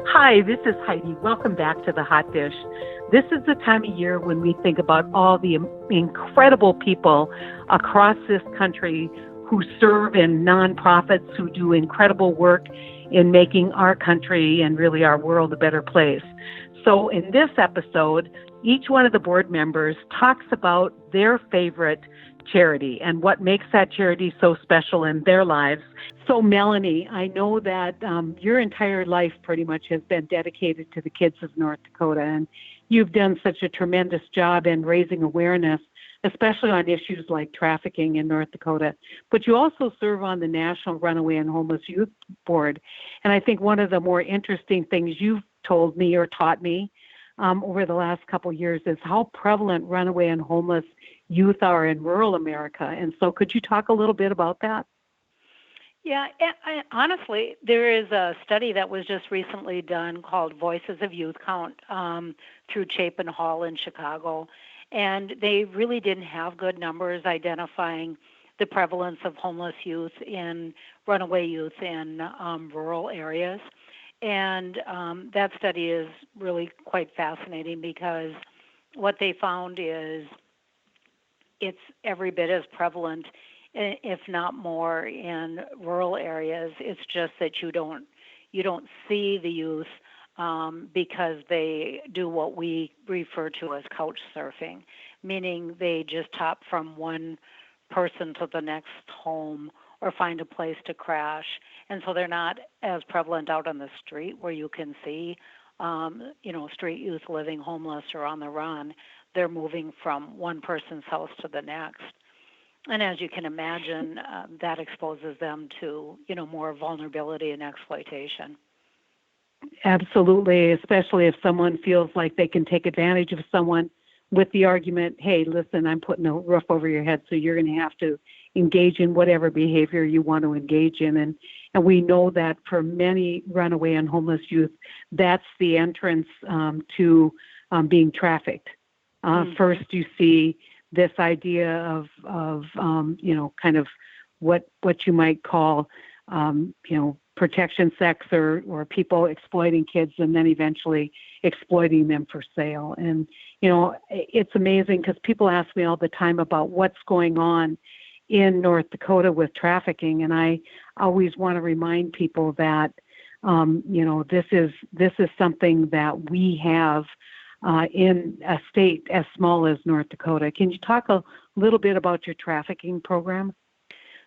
Hi, this is Heidi. Welcome back to the Hot Dish. This is the time of year when we think about all the incredible people across this country who serve in nonprofits, who do incredible work in making our country and really our world a better place. So, in this episode, each one of the board members talks about their favorite charity and what makes that charity so special in their lives. So, Melanie, I know that your entire life pretty much has been dedicated to the kids of North Dakota, and you've done such a tremendous job in raising awareness, especially on issues like trafficking in North Dakota. But you also serve on the National Runaway and Homeless Youth Board. And I think one of the more interesting things you've told me or taught me over the last couple of years is how prevalent runaway and homeless youth are in rural America. And so could you talk a little bit about that? Yeah, honestly, there is a study that was just recently done called Voices of Youth Count through Chapin Hall in Chicago, and they really didn't have good numbers identifying the prevalence of homeless youth in runaway youth in rural areas. And that study is really quite fascinating because what they found is it's every bit as prevalent, if not more, in rural areas. It's just that you don't see the youth because they do what we refer to as couch surfing, meaning they just hop from one person to the next home or find a place to crash, and so they're not as prevalent out on the street where you can see, street youth living homeless or on the run. They're moving from one person's house to the next. And as you can imagine, that exposes them to, more vulnerability and exploitation. Absolutely, especially if someone feels like they can take advantage of someone with the argument, hey, listen, I'm putting a roof over your head, so you're going to have to engage in whatever behavior you want to engage in. And we know that for many runaway and homeless youth, that's the entrance to being trafficked. First, you see this idea of kind of what you might call, protection sex or people exploiting kids and then eventually exploiting them for sale. And, it's amazing because people ask me all the time about what's going on in North Dakota with trafficking. And I always want to remind people that, this is something that we have in a state as small as North Dakota. Can you talk a little bit about your trafficking program?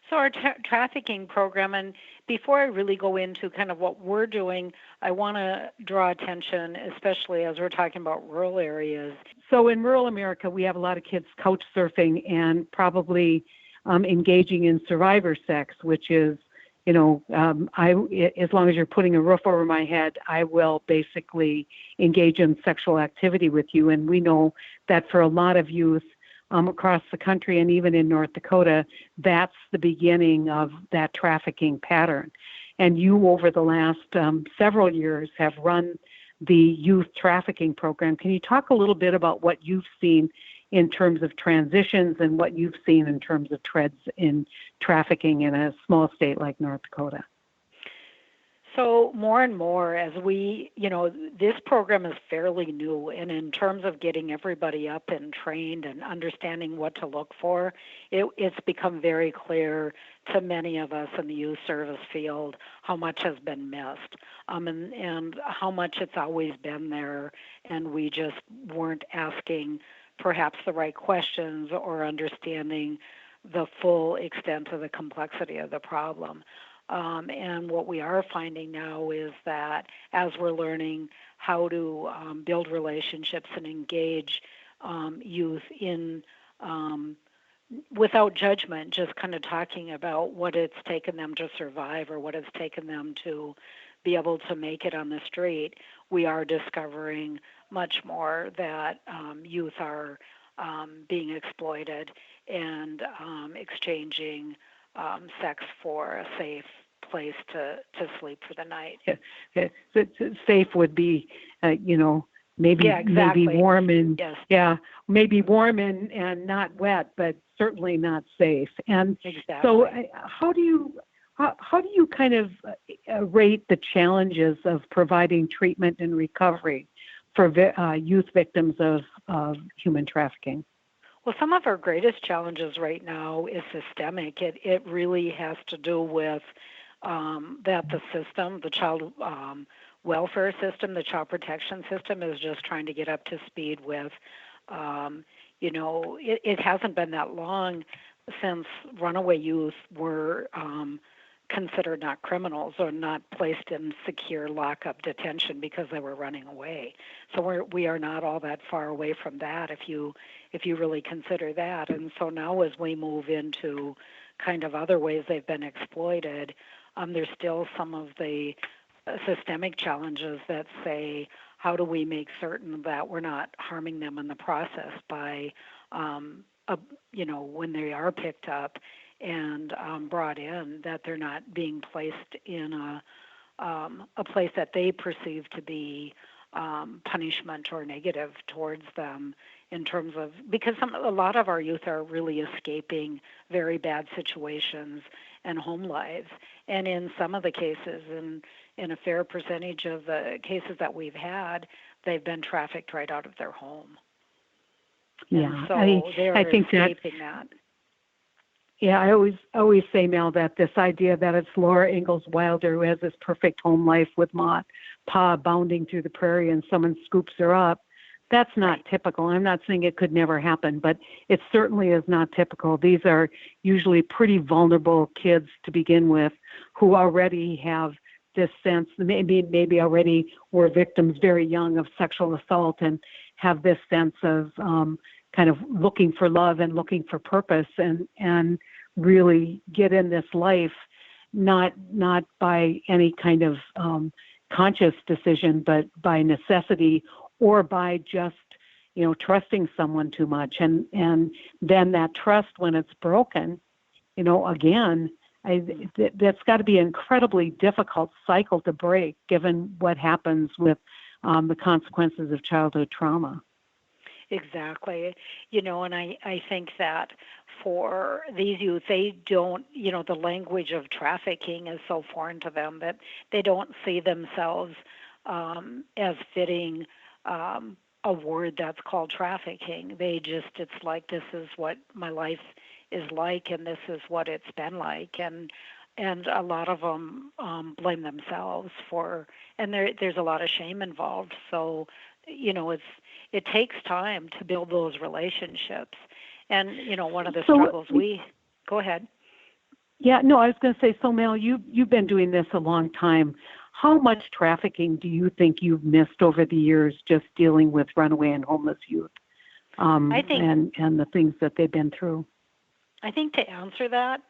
So our trafficking program, and before I really go into kind of what we're doing, I want to draw attention, especially as we're talking about rural areas. So in rural America, we have a lot of kids couch surfing and probably engaging in survivor sex, which is, as long as you're putting a roof over my head, I will basically engage in sexual activity with you. And we know that for a lot of youth across the country and even in North Dakota, that's the beginning of that trafficking pattern. And you, over the last several years, have run the youth trafficking program. Can you talk a little bit about what you've seen in terms of transitions and what you've seen in terms of trends in trafficking in a small state like North Dakota? So more and more as this program is fairly new, and in terms of getting everybody up and trained and understanding what to look for, it's become very clear to many of us in the youth service field how much has been missed, and how much it's always been there, and we just weren't asking perhaps the right questions or understanding the full extent of the complexity of the problem. And what we are finding now is that as we're learning how to build relationships and engage youth in without judgment, just kind of talking about what it's taken them to survive or what it's taken them to be able to make it on the street, we are discovering much more that youth are being exploited and exchanging sex for a safe place to sleep for the night. Safe would be, maybe exactly. maybe warm and yes. Maybe warm and not wet, but certainly not safe. And exactly. so, how do you kind of rate the challenges of providing treatment and recovery for youth victims of human trafficking? Well, some of our greatest challenges right now is systemic. It really has to do with that the system, the child welfare system, the child protection system is just trying to get up to speed with, it hasn't been that long since runaway youth were considered not criminals or not placed in secure lockup detention because they were running away. So we are not all that far away from that if you really consider that. And so now as we move into kind of other ways they've been exploited, there's still some of the systemic challenges that say, how do we make certain that we're not harming them in the process by, when they are picked up and brought in, that they're not being placed in a place that they perceive to be punishment or negative towards them in terms of, because a lot of our youth are really escaping very bad situations and home lives. And in some of the cases, in a fair percentage of the cases that we've had, they've been trafficked right out of their home. Yeah, and so they're I think escaping that. Yeah, I always say, Mel, that this idea that it's Laura Ingalls Wilder who has this perfect home life with Pa bounding through the prairie and someone scoops her up, that's not typical. I'm not saying it could never happen, but it certainly is not typical. These are usually pretty vulnerable kids to begin with who already have this sense, maybe already were victims very young of sexual assault and have this sense of kind of looking for love and looking for purpose and really get in this life, not by any kind of conscious decision, but by necessity or by just, trusting someone too much. And then that trust, when it's broken, again, that's got to be an incredibly difficult cycle to break, given what happens with the consequences of childhood trauma. Exactly. And I think that for these youth, they don't, the language of trafficking is so foreign to them that they don't see themselves as fitting a word that's called trafficking. It's like, this is what my life is like, and this is what it's been like. And a lot of them blame themselves for, and there's a lot of shame involved. So, it takes time to build those relationships. And, one of the struggles go ahead. Yeah, no, I was going to say, so Mel, you've been doing this a long time. How much trafficking do you think you've missed over the years just dealing with runaway and homeless youth I think, and the things that they've been through? I think to answer that,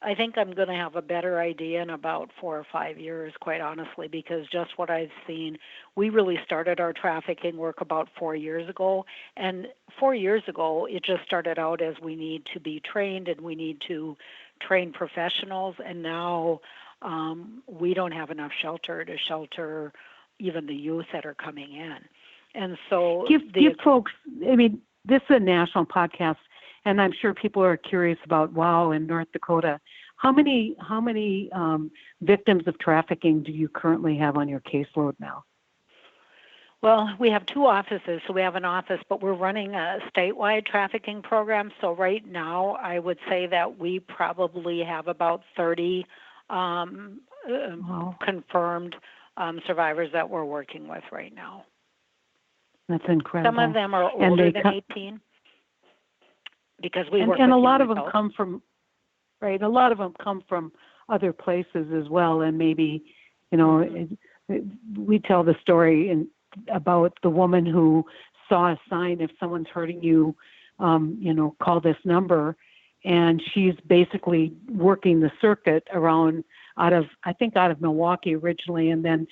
I think I'm going to have a better idea in about 4 or 5 years, quite honestly, because just what I've seen, we really started our trafficking work about 4 years ago. And 4 years ago, it just started out as we need to be trained and we need to train professionals. And now we don't have enough shelter to shelter even the youth that are coming in. And so give folks, this is a national podcast, and I'm sure people are curious about WOW in North Dakota. How many victims of trafficking do you currently have on your caseload now? Well, we have 2 offices. So we have an office, but we're running a statewide trafficking program. So right now, I would say that we probably have about 30 confirmed survivors that we're working with right now. That's incredible. Some of them are older than 18. Because we work and with a lot of adults. them come from, right? A lot of them come from other places as well, and maybe, we tell the story about the woman who saw a sign, if someone's hurting you, call this number, and she's basically working the circuit around out of Milwaukee originally, and then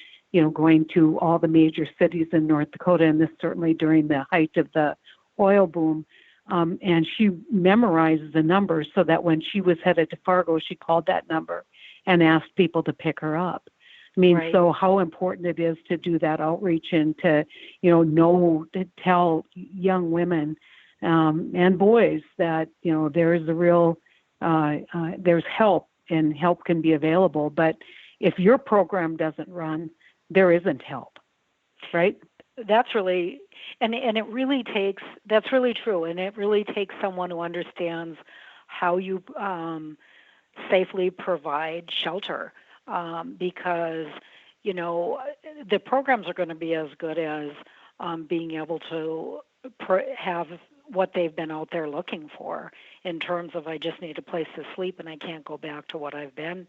going to all the major cities in North Dakota, and this certainly during the height of the oil boom. And she memorizes the numbers so that when she was headed to Fargo, she called that number and asked people to pick her up. Right. So how important it is to do that outreach and to, to tell young women and boys that, there is a real, there's help and help can be available. But if your program doesn't run, there isn't help, right? That's really, and it really takes, that's really true. And it really takes someone who understands how you safely provide shelter, because, the programs are going to be as good as being able to have what they've been out there looking for, in terms of, I just need a place to sleep and I can't go back to what I've been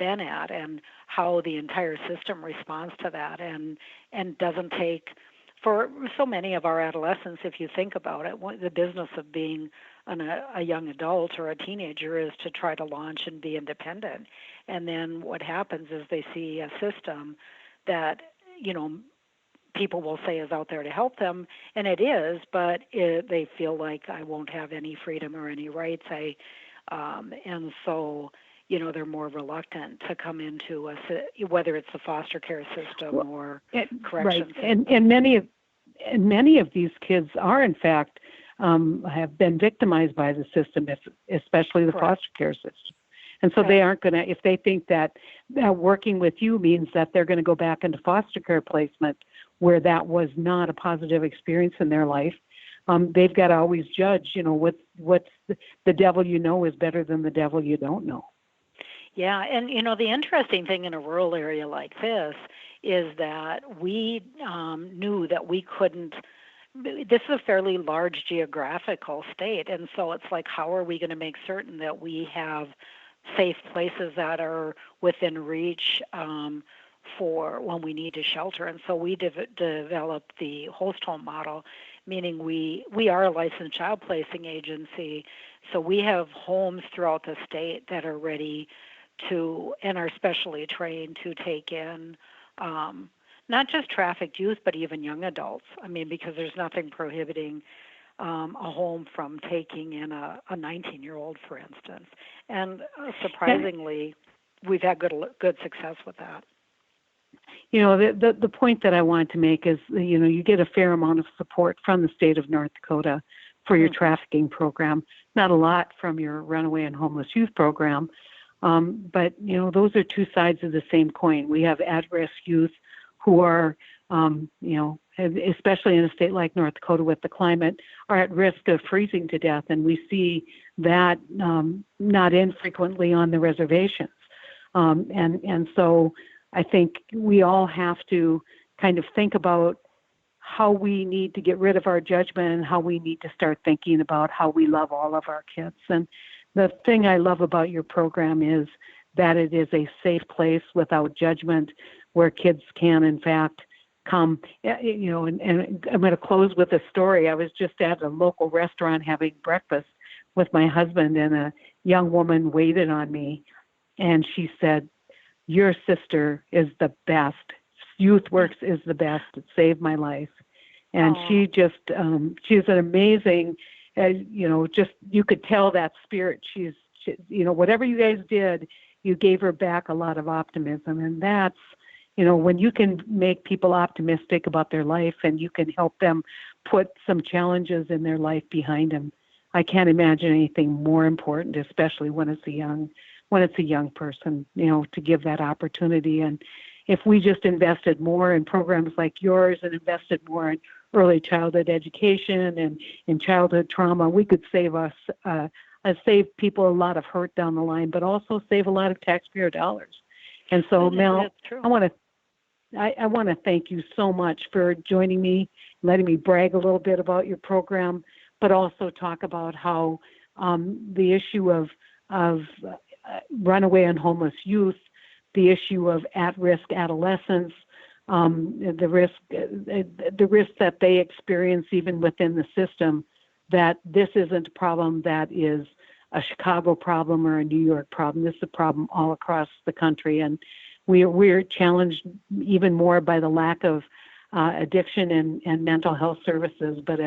at, and how the entire system responds to that, and doesn't take, for so many of our adolescents, if you think about it, the business of being a young adult or a teenager is to try to launch and be independent. And then what happens is they see a system that, people will say is out there to help them, and it is, but they feel like, I won't have any freedom or any rights. And so, they're more reluctant to come into whether it's the foster care system or corrections. Right, and many of these kids are, in fact, have been victimized by the system, especially the Correct. foster care system. And so they aren't going to, if they think that working with you means that they're going to go back into foster care placement where that was not a positive experience in their life, they've got to always judge, what's the devil you know is better than the devil you don't know. Yeah, and the interesting thing in a rural area like this is that we knew that we couldn't. This is a fairly large geographical state, and so it's like, how are we going to make certain that we have safe places that are within reach for when we need to shelter? And so we developed the host home model, meaning we are a licensed child placing agency, so we have homes throughout the state that are ready to, and are specially trained to take in not just trafficked youth, but even young adults. I mean, because there's nothing prohibiting a home from taking in a 19-year-old, for instance. And surprisingly, we've had good success with that. The point that I wanted to make is, you get a fair amount of support from the state of North Dakota for your trafficking program. Not a lot from your runaway and homeless youth program. But, those are two sides of the same coin. We have at-risk youth who are, especially in a state like North Dakota with the climate, are at risk of freezing to death. And we see that not infrequently on the reservations. And so I think we all have to kind of think about how we need to get rid of our judgment and how we need to start thinking about how we love all of our kids. And the thing I love about your program is that it is a safe place without judgment where kids can, in fact, come, and I'm going to close with a story. I was just at a local restaurant having breakfast with my husband, and a young woman waited on me, and she said, "Your sister is the best. YouthWorks is the best. It saved my life." And she just, she's an amazing, just, you could tell that spirit. She, whatever you guys did, you gave her back a lot of optimism. And that's, when you can make people optimistic about their life and you can help them put some challenges in their life behind them, I can't imagine anything more important, especially when it's a young person, to give that opportunity. And if we just invested more in programs like yours and invested more in early childhood education and in childhood trauma, we could save people a lot of hurt down the line, but also save a lot of taxpayer dollars. And so, Mel, I want to thank you so much for joining me, letting me brag a little bit about your program, but also talk about how the issue of runaway and homeless youth, the issue of at-risk adolescents, the risk that they experience even within the system, that this isn't a problem that is a Chicago problem or a New York problem. This is a problem all across the country, and we're challenged even more by the lack of addiction and mental health services. But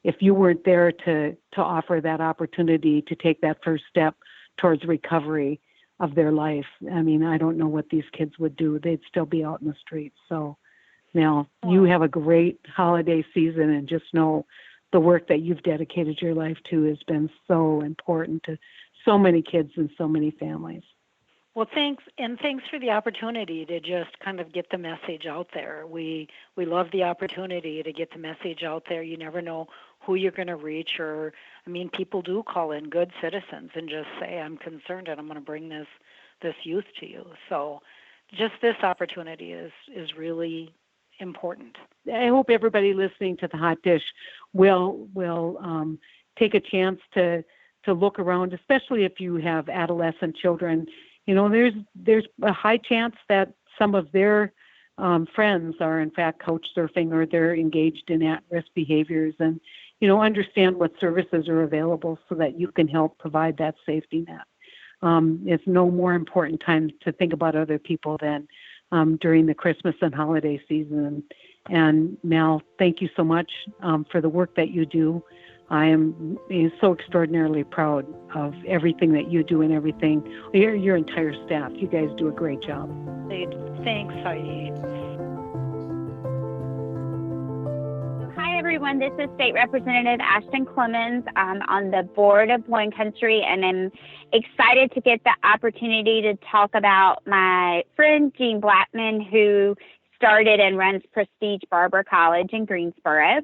if you weren't there to offer that opportunity to take that first step towards recovery of their life, I mean, I don't know what these kids would do. They'd still be out in the streets. So now you have a great holiday season, and just know the work that you've dedicated your life to has been so important to so many kids and so many families. Well, thanks for the opportunity to just kind of get the message out there. We love the opportunity to get the message out there. You never know who you're going to reach, or I mean, people do call in, good citizens, and just say, "I'm concerned, and I'm going to bring this youth to you." So, just this opportunity is really important. I hope everybody listening to the Hot Dish will take a chance to look around, especially if you have adolescent children. You know, there's a high chance that some of their friends are in fact couch surfing, or they're engaged in at-risk behaviors, and understand what services are available so that you can help provide that safety net. It's no more important time to think about other people than during the Christmas and holiday season. And Mel, thank you so much for the work that you do. I am so extraordinarily proud of everything that you do and everything, your entire staff. You guys do a great job. Thanks, Heidi. Hi, everyone. This is State Representative Ashton Clemens. I'm on the board of Loan Country, and I'm excited to get the opportunity to talk about my friend, Jean Blackman, who started and runs Prestige Barber College in Greensboro.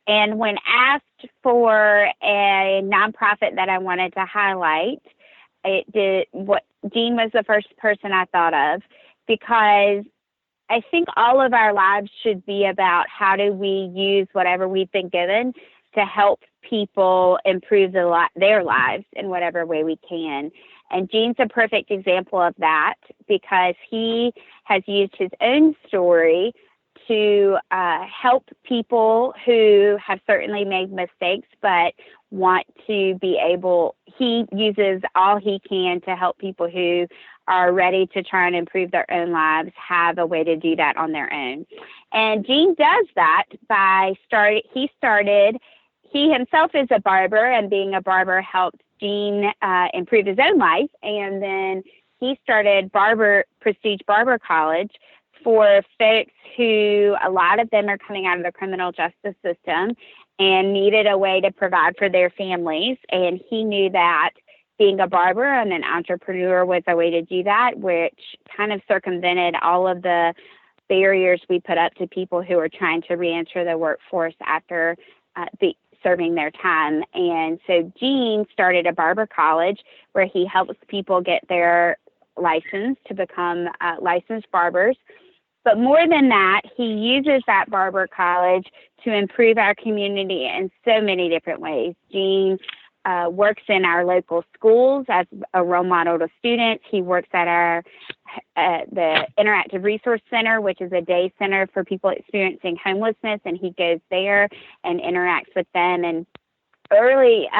And when asked for a nonprofit that I wanted to highlight, Jean was the first person I thought of, because I think all of our lives should be about how do we use whatever we've been given to help people improve their lives in whatever way we can. And Jean's a perfect example of that, because he has used his own story to help people who have certainly made mistakes but want to be able, he uses all he can to help people who are ready to try and improve their own lives have a way to do that on their own. And Jean does that by he himself is a barber, and being a barber helped Jean improve his own life. And then he started Prestige Barber College for folks who, a lot of them are coming out of the criminal justice system and needed a way to provide for their families. And he knew that being a barber and an entrepreneur was a way to do that, which kind of circumvented all of the barriers we put up to people who are trying to reenter the workforce after serving their time. And so Jean started a barber college where he helps people get their license to become licensed barbers. But more than that, he uses that barber college to improve our community in so many different ways. Jean works in our local schools as a role model to students. He works at the Interactive Resource Center, which is a day center for people experiencing homelessness, and he goes there and interacts with them. And early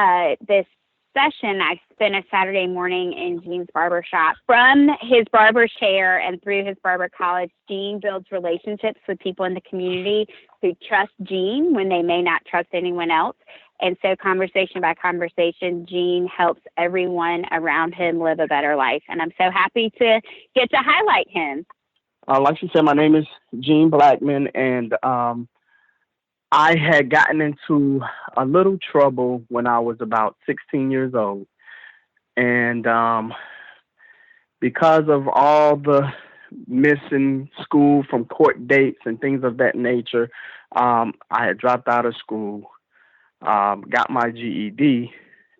this session, I spent a Saturday morning in Jean's barber shop. From his barber chair and through his barber college, Jean builds relationships with people in the community who trust Jean when they may not trust anyone else. And so conversation by conversation, Jean helps everyone around him live a better life. And I'm so happy to get to highlight him. Like she said, my name is Jean Blackman, and I had gotten into a little trouble when I was about 16 years old. And because of all the missing school from court dates and things of that nature, I had dropped out of school, got my GED,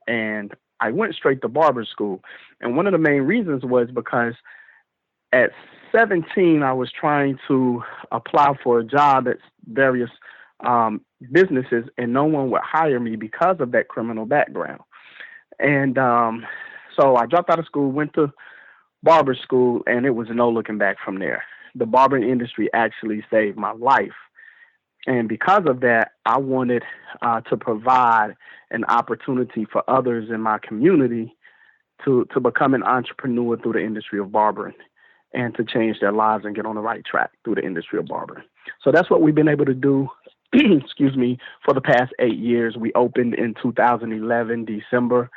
and I went straight to barber school. And one of the main reasons was because at 17, I was trying to apply for a job at various businesses, and no one would hire me because of that criminal background. And so I dropped out of school, went to barber school, and it was no looking back from there. The barbering industry actually saved my life. And because of that, I wanted to provide an opportunity for others in my community to become an entrepreneur through the industry of barbering and to change their lives and get on the right track through the industry of barbering. So that's what we've been able to do, excuse me, for the past 8 years. We opened in 2011, December.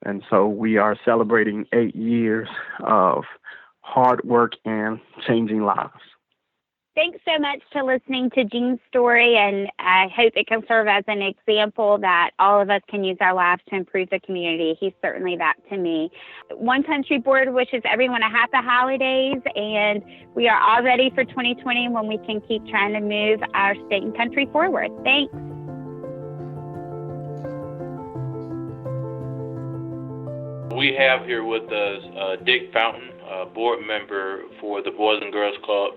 And so we are celebrating 8 years of hard work and changing lives. Thanks so much for listening to Jean's story, and I hope it can serve as an example that all of us can use our lives to improve the community. He's certainly that to me. One Country Board wishes everyone a happy holidays, and we are all ready for 2020 when we can keep trying to move our state and country forward. Thanks. We have here with us Dick Fountain, board member for the Boys and Girls Club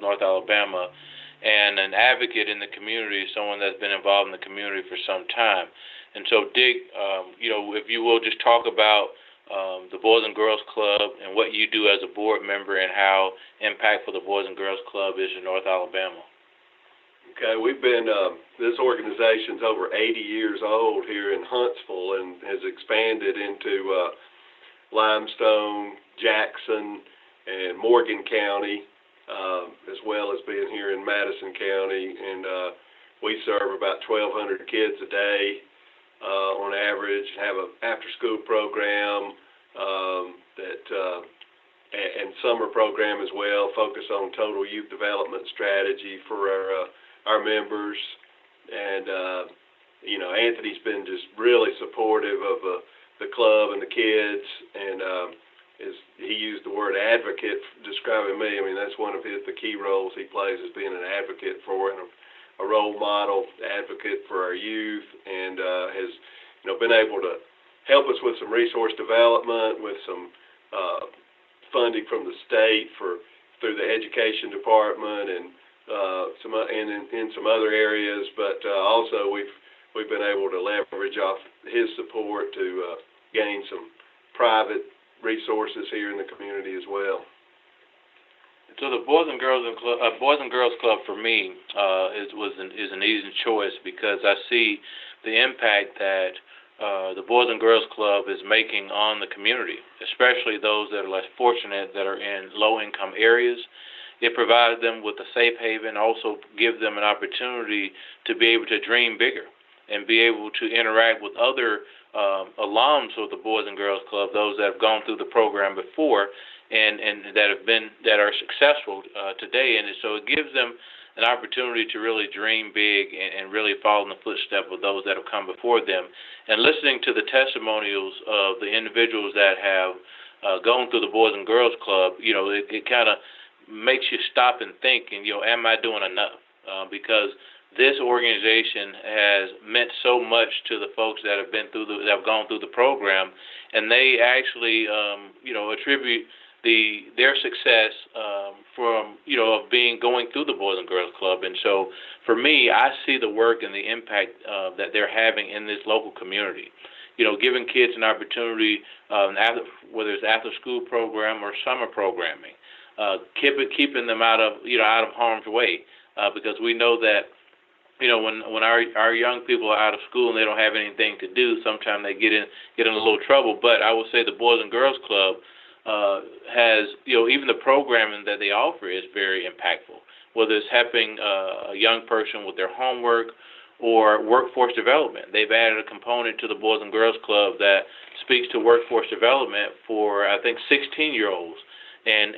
North Alabama, and an advocate in the community, someone that's been involved in the community for some time. And so, Dick, if you will just talk about the Boys and Girls Club and what you do as a board member and how impactful the Boys and Girls Club is in North Alabama. Okay, we've been, this organization's over 80 years old here in Huntsville and has expanded into Limestone, Jackson, and Morgan County, as well as being here in Madison County. And we serve about 1,200 kids a day on average, have an after-school program and summer program as well, focus on total youth development strategy for our members. And, Anthony's been just really supportive of the club and the kids, and he used the word advocate describing me. I mean, that's one of the key roles he plays, is being an advocate for and a role model advocate for our youth, and has been able to help us with some resource development, with some funding from the state through the education department, and in some other areas, but also we've been able to leverage off his support to gain some private resources here in the community as well. So the Boys and Girls Club for me is an easy choice, because I see the impact that the Boys and Girls Club is making on the community, especially those that are less fortunate, that are in low-income areas. It provides them with a safe haven, also give them an opportunity to be able to dream bigger and be able to interact with other alums of the Boys and Girls Club, those that have gone through the program before and that are successful today. And so it gives them an opportunity to really dream big and really follow in the footsteps of those that have come before them. And listening to the testimonials of the individuals that have gone through the Boys and Girls Club, it kind of makes you stop and think, and am I doing enough? Because this organization has meant so much to the folks that have gone through the program, and they actually attribute their success from going through the Boys and Girls Club. And so for me, I see the work and the impact that they're having in this local community. Giving kids an opportunity, whether it's after school program or summer programming. Keeping them out of harm's way, because we know that when our young people are out of school and they don't have anything to do, sometimes they get in a little trouble. But I would say the Boys and Girls Club has even the programming that they offer is very impactful. Whether it's helping a young person with their homework or workforce development, they've added a component to the Boys and Girls Club that speaks to workforce development for, I think, 16-year-olds. And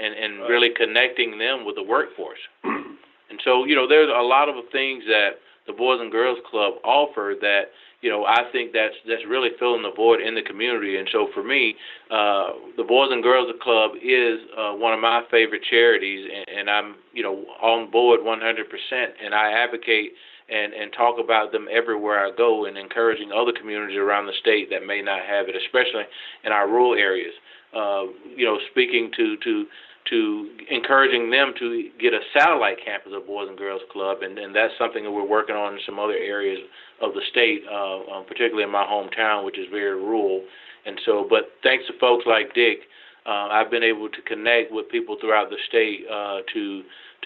really connecting them with the workforce. And so, there's a lot of things that the Boys and Girls Club offer that, I think that's really filling the void in the community. And so for me, the Boys and Girls Club is one of my favorite charities, and I'm, on board 100%, and I advocate and talk about them everywhere I go, and encouraging other communities around the state that may not have it, especially in our rural areas. Speaking to encouraging them to get a satellite campus of Boys and Girls Club, and that's something that we're working on in some other areas of the state, particularly in my hometown, which is very rural. And so, but thanks to folks like Dick, I've been able to connect with people throughout the state to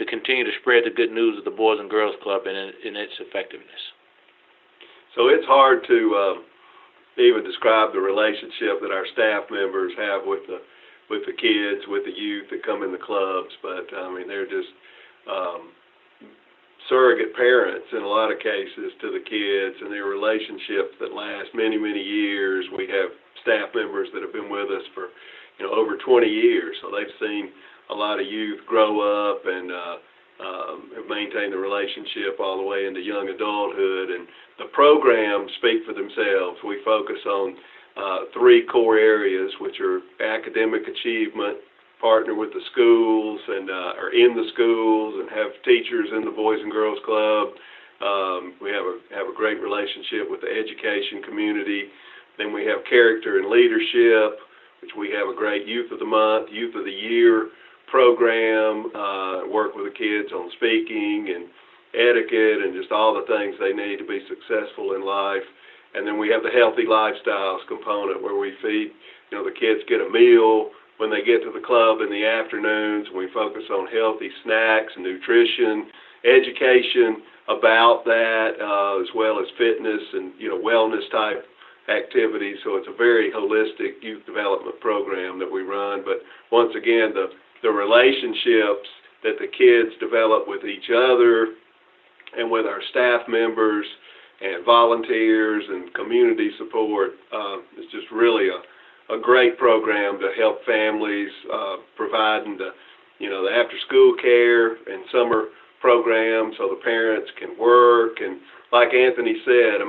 continue to spread the good news of the Boys and Girls Club and its effectiveness. So it's hard to even describe the relationship that our staff members have with the kids, with the youth that come in the clubs, but I mean, they're just surrogate parents in a lot of cases to the kids, and their relationships that last many, many years. We have staff members that have been with us for over 20 years, so they've seen a lot of youth grow up and have maintained the relationship all the way into young adulthood. And the programs speak for themselves. We focus on 3 core areas, which are academic achievement, partner with the schools and are in the schools and have teachers in the Boys and Girls Club. We have a great relationship with the education community. Then we have character and leadership, which we have a great Youth of the Month, Youth of the Year program, work with the kids on speaking and etiquette and just all the things they need to be successful in life. And then we have the healthy lifestyles component where we feed, the kids get a meal when they get to the club in the afternoons. We focus on healthy snacks and nutrition, education about that, as well as fitness and, wellness type activities. So it's a very holistic youth development program that we run. But once again, the relationships that the kids develop with each other and with our staff members and volunteers and community support is just really a great program to help families, providing the after-school care and summer programs so the parents can work. And like Anthony said,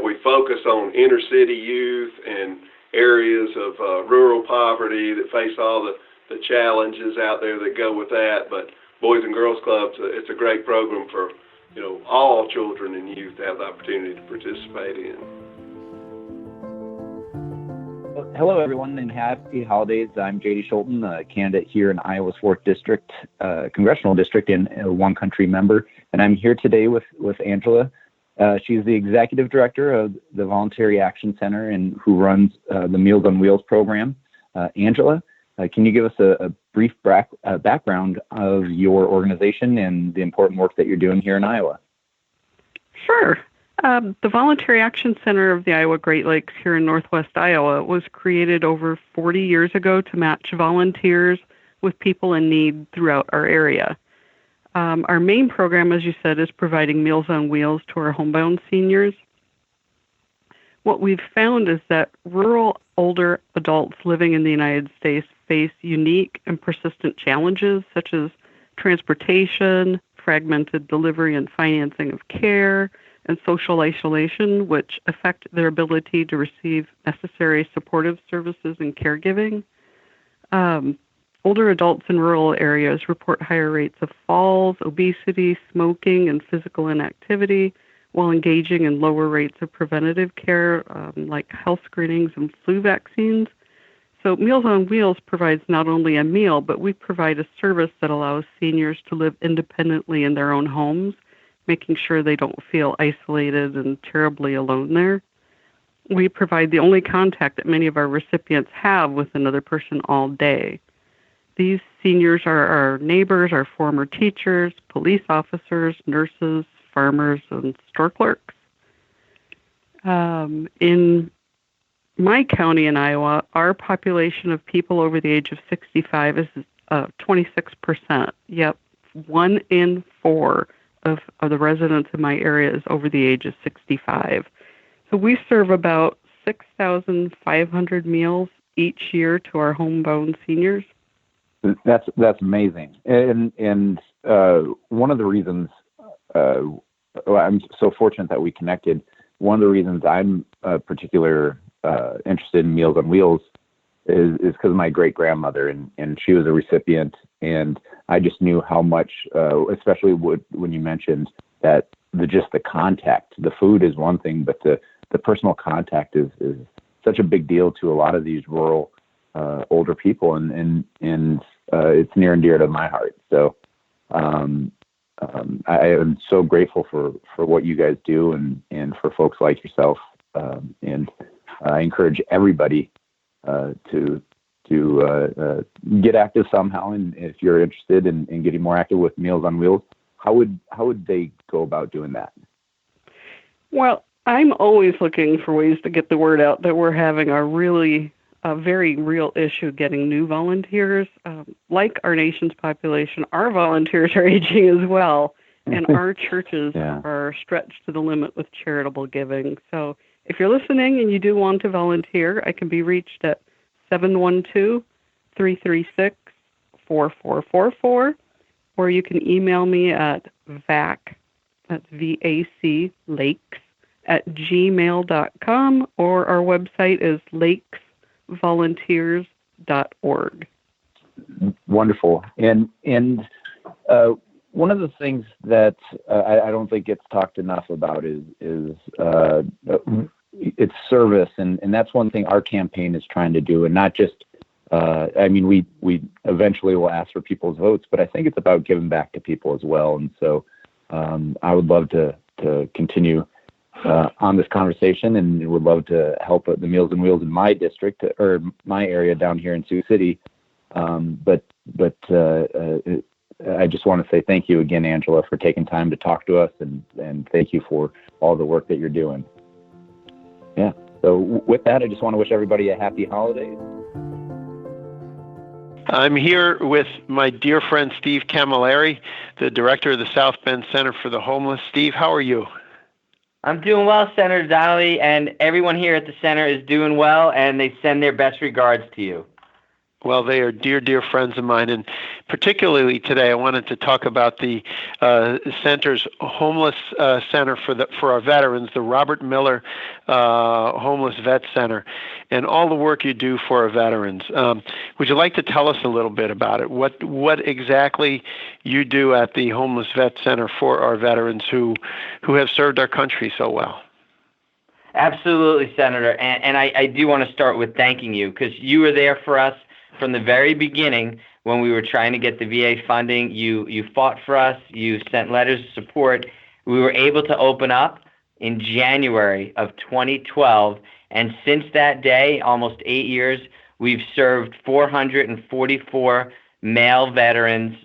we focus on inner city youth and areas of rural poverty that face all the challenges out there that go with that. But Boys and Girls Clubs, it's a great program for all children and youth to have the opportunity to participate in. Hello, everyone, and happy holidays. I'm J.D. Schulten, a candidate here in Iowa's 4th District, Congressional District, and a One Country member. And I'm here today with Angela. She's the Executive Director of the Voluntary Action Center and who runs the Meals on Wheels program. Angela, can you give us a brief background of your organization and the important work that you're doing here in Iowa? Sure. The Voluntary Action Center of the Iowa Great Lakes here in Northwest Iowa was created over 40 years ago to match volunteers with people in need throughout our area. Our main program, as you said, is providing Meals on Wheels to our homebound seniors. What we've found is that rural older adults living in the United States face unique and persistent challenges such as transportation, fragmented delivery and financing of care, and social isolation, which affect their ability to receive necessary supportive services and caregiving. Older adults in rural areas report higher rates of falls, obesity, smoking, and physical inactivity, while engaging in lower rates of preventative care like health screenings and flu vaccines. So Meals on Wheels provides not only a meal, but we provide a service that allows seniors to live independently in their own homes, making sure they don't feel isolated and terribly alone there. We provide the only contact that many of our recipients have with another person all day. These seniors are our neighbors, our former teachers, police officers, nurses, farmers, and store clerks. In my county in Iowa, our population of people over the age of 65 is 26%. Yep, 1 in 4 of the residents in my area is over the age of 65. So we serve about 6,500 meals each year to our homebound seniors. That's amazing. And one of the reasons I'm so fortunate that we connected. One of the reasons I'm particular interested in Meals on Wheels is because of my great-grandmother, and she was a recipient, and I just knew how much, especially when you mentioned that the contact, the food is one thing, but the personal contact is such a big deal to a lot of these rural older people, and it's near and dear to my heart. So I am so grateful for what you guys do and for folks like yourself, and I encourage everybody to get active somehow. And if you're interested in getting more active with Meals on Wheels, how would they go about doing that? Well, I'm always looking for ways to get the word out that we're having a very real issue getting new volunteers. Like our nation's population, our volunteers are aging as well, and our churches are stretched to the limit with charitable giving. So if you're listening and you do want to volunteer, I can be reached at 712-336-4646. 4444, or you can email me at VAC, that's VAC, lakes, @gmail.com, or our website is lakesvolunteers.org. Wonderful. And one of the things that I don't think gets talked enough about is its service, and that's one thing our campaign is trying to do, and not just. We eventually will ask for people's votes, but I think it's about giving back to people as well. And so I would love to continue on this conversation, and would love to help the Meals on Wheels in my district or my area down here in Sioux City. But I just want to say thank you again, Angela, for taking time to talk to us, and thank you for all the work that you're doing. Yeah. So with that, I just want to wish everybody a happy holidays. I'm here with my dear friend Steve Camilleri, the director of the South Bend Center for the Homeless. Steve, how are you? I'm doing well, Senator Donnelly, and everyone here at the center is doing well, and they send their best regards to you. Well, they are dear, dear friends of mine, and particularly today, I wanted to talk about the center's homeless center for our veterans, the Robert Miller Homeless Vet Center, and all the work you do for our veterans. Would you like to tell us a little bit about it? What exactly you do at the Homeless Vet Center for our veterans who have served our country so well? Absolutely, Senator, and I do want to start with thanking you, because you were there for us from the very beginning when we were trying to get the VA funding. You fought for us. You sent letters of support. We were able to open up in January of 2012, and since that day, almost 8 years, we've served 444 male veterans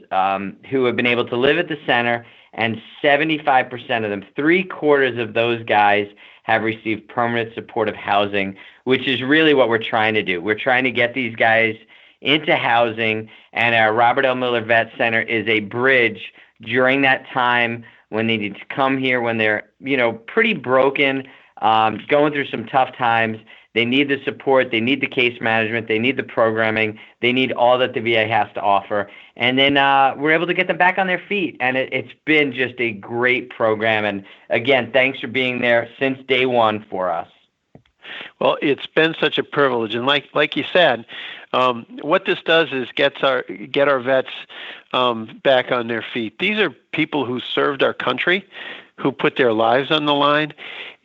who have been able to live at the center, and 75% of them, 3/4 of those guys, have received permanent supportive housing, which is really what we're trying to do. We're trying to get these guys into housing, and our Robert L. Miller Vet Center is a bridge during that time when they need to come here, when they're, pretty broken, going through some tough times. They need the support, they need the case management, they need the programming, they need all that the VA has to offer. And then we're able to get them back on their feet, and it's been just a great program. And again, thanks for being there since day one for us. Well, it's been such a privilege, and like you said, what this does is get our vets back on their feet. These are people who served our country, who put their lives on the line,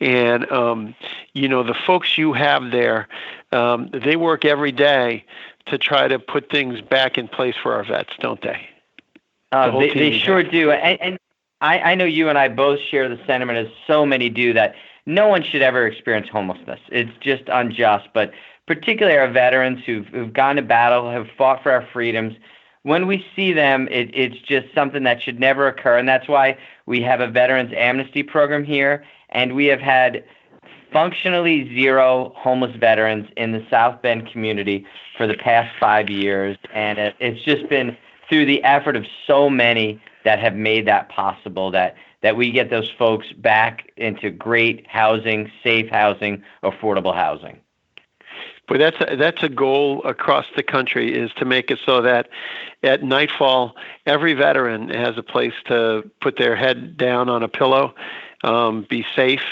and the folks you have there, they work every day to try to put things back in place for our vets, don't they? They sure do, and I know you and I both share the sentiment, as so many do, that no one should ever experience homelessness. It's just unjust, but particularly our veterans who've gone to battle, have fought for our freedoms. When we see them, it's just something that should never occur, and that's why we have a veterans amnesty program here, and we have had functionally zero homeless veterans in the South Bend community for the past 5 years, and it's just been through the effort of so many that have made that possible, that we get those folks back into great housing, safe housing, affordable housing. But that's a goal across the country, is to make it so that at nightfall, every veteran has a place to put their head down on a pillow, be safe,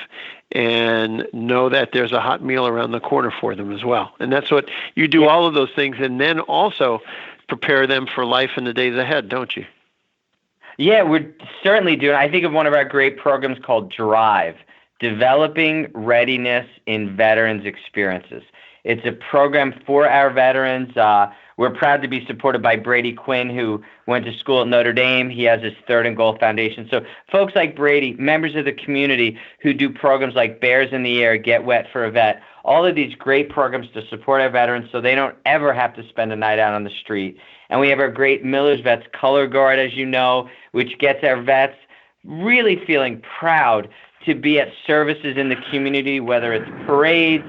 and know that there's a hot meal around the corner for them as well. And that's what you do, all of those things, and then also prepare them for life in the days ahead, don't you? Yeah, we're certainly doing. I think of one of our great programs called DRIVE, Developing Readiness in Veterans Experiences. It's a program for our veterans. We're proud to be supported by Brady Quinn, who went to school at Notre Dame. He has his Third and Goal Foundation. So folks like Brady, members of the community who do programs like Bears in the Air, Get Wet for a Vet, all of these great programs to support our veterans so they don't ever have to spend a night out on the street. And we have our great Miller's Vets Color Guard, as you know, which gets our vets really feeling proud to be at services in the community, whether it's parades,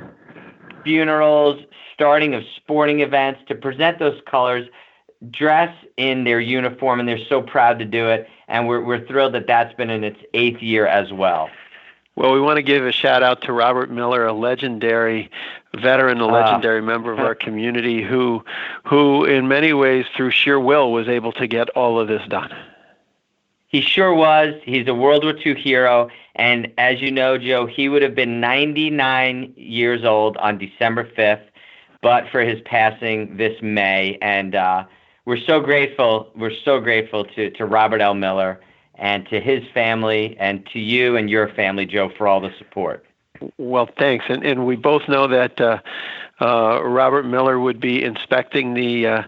funerals, starting of sporting events, to present those colors, dress in their uniform, and they're so proud to do it. And we're thrilled that that's been in its 8th year as well. Well, we want to give a shout out to Robert Miller, a legendary veteran, a legendary member of our community who in many ways through sheer will was able to get all of this done. He sure was. He's a World War II hero. And as you know, Joe, he would have been 99 years old on December 5th, but for his passing this May. And we're so grateful. We're so grateful to Robert L. Miller and to his family and to you and your family, Joe, for all the support. Well, thanks. And we both know that Robert Miller would be inspecting the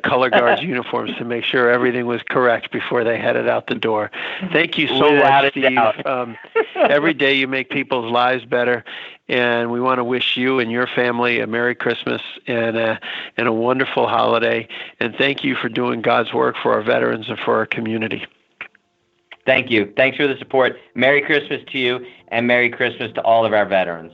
color guards' uniforms to make sure everything was correct before they headed out the door. Thank you so much, Steve. Every day you make people's lives better, and we want to wish you and your family a Merry Christmas and a wonderful holiday. And thank you for doing God's work for our veterans and for our community. Thank you. Thanks for the support. Merry Christmas to you, and Merry Christmas to all of our veterans.